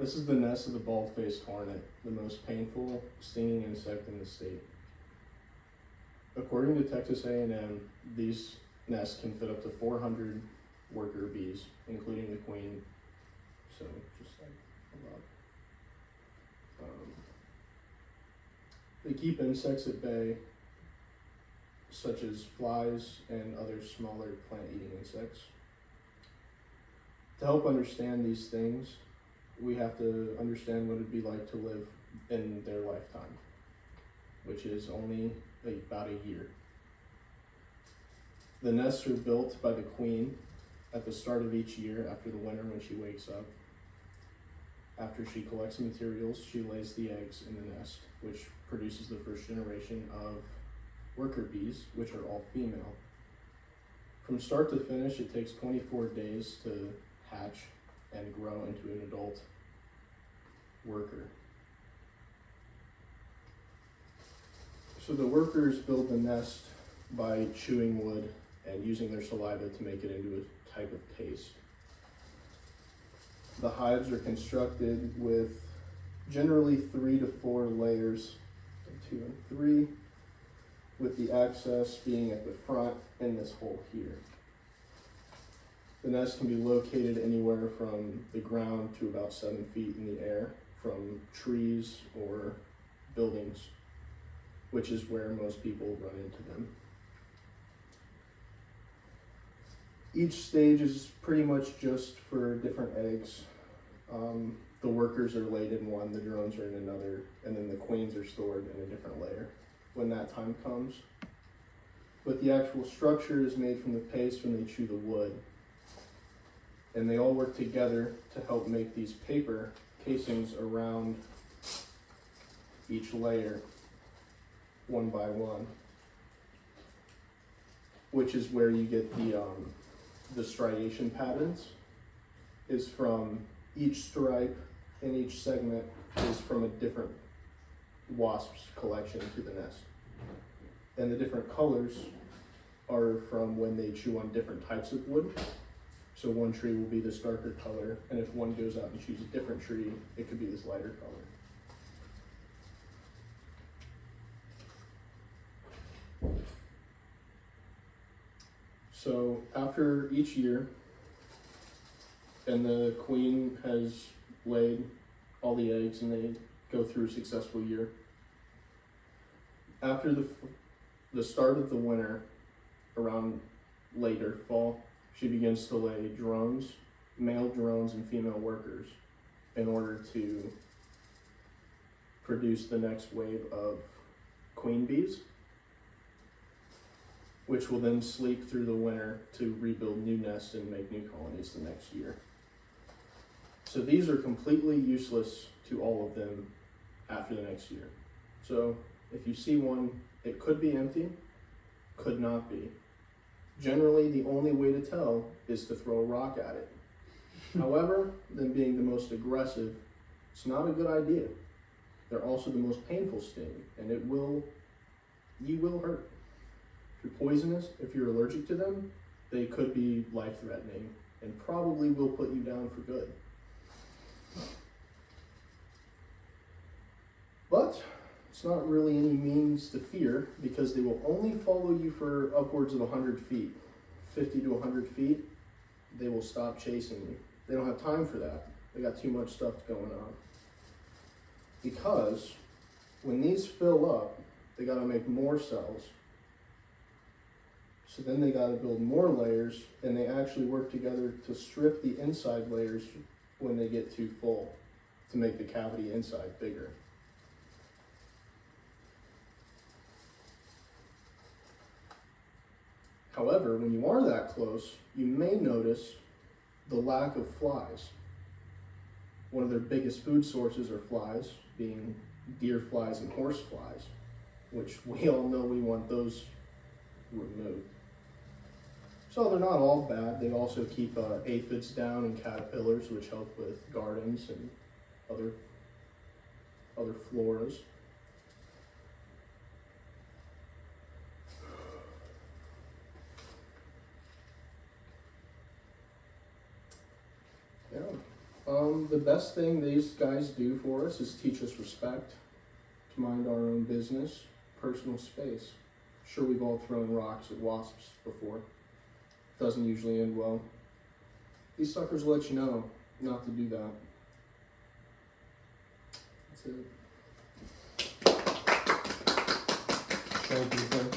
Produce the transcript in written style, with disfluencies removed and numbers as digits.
This is the nest of the bald-faced hornet, the most painful, stinging insect in the state. According to Texas A&M, these nests can fit up to 400 worker bees, including the queen, so just like above. They keep insects at bay, such as flies and other smaller plant-eating insects. To help understand these things, we have to understand what it'd be like to live in their lifetime, which is only about a year. The nests are built by the queen at the start of each year after the winter when she wakes up. After she collects the materials, she lays the eggs in the nest, which produces the first generation of worker bees, which are all female. From start to finish, it takes 24 days to hatch and grow into an adult worker. So the workers build the nest by chewing wood and using their saliva to make it into a type of paste. The hives are constructed with generally 3 to 4 layers, 2 and 3, with the access being at the front in this hole here. The nest can be located anywhere from the ground to about 7 feet in the air from trees or buildings, which is where most people run into them. Each stage is pretty much just for different eggs. The workers are laid in one, the drones are in another, and then the queens are stored in a different layer when that time comes. But the actual structure is made from the paste when they chew the wood. And they all work together to help make these paper casings around each layer, one by one, which is where you get the striation patterns, is from each stripe and each segment is from a different wasp's collection to the nest. And the different colors are from when they chew on different types of wood. So one tree will be this darker color, and if one goes out and chews a different tree, it could be this lighter color. So after each year, and the queen has laid all the eggs and they go through a successful year, after the start of the winter, around later fall, she begins to lay drones, male drones and female workers, in order to produce the next wave of queen bees, which will then sleep through the winter to rebuild new nests and make new colonies the next year. So these are completely useless to all of them after the next year. So if you see one, it could be empty, could not be. Generally, the only way to tell is to throw a rock at it. However, them being the most aggressive, it's not a good idea. They're also the most painful sting, and you will hurt. If you're poisonous, if you're allergic to them, they could be life-threatening and probably will put you down for good. But it's not really any means to fear, because they will only follow you for upwards of 100 feet. 50 to 100 feet, they will stop chasing you. They don't have time for that. They got too much stuff going on. Because when these fill up, they gotta make more cells. So then they gotta build more layers, and they actually work together to strip the inside layers when they get too full to make the cavity inside bigger. However, when you are that close, you may notice the lack of flies. One of their biggest food sources are flies, being deer flies and horse flies, which we all know we want those removed. So they're not all bad. They also keep aphids down and caterpillars, which help with gardens and other floras. Yeah. The best thing these guys do for us is teach us respect, to mind our own business, personal space. Sure, we've all thrown rocks at wasps before. Doesn't usually end well. These suckers let you know not to do that. That's it. Thank you.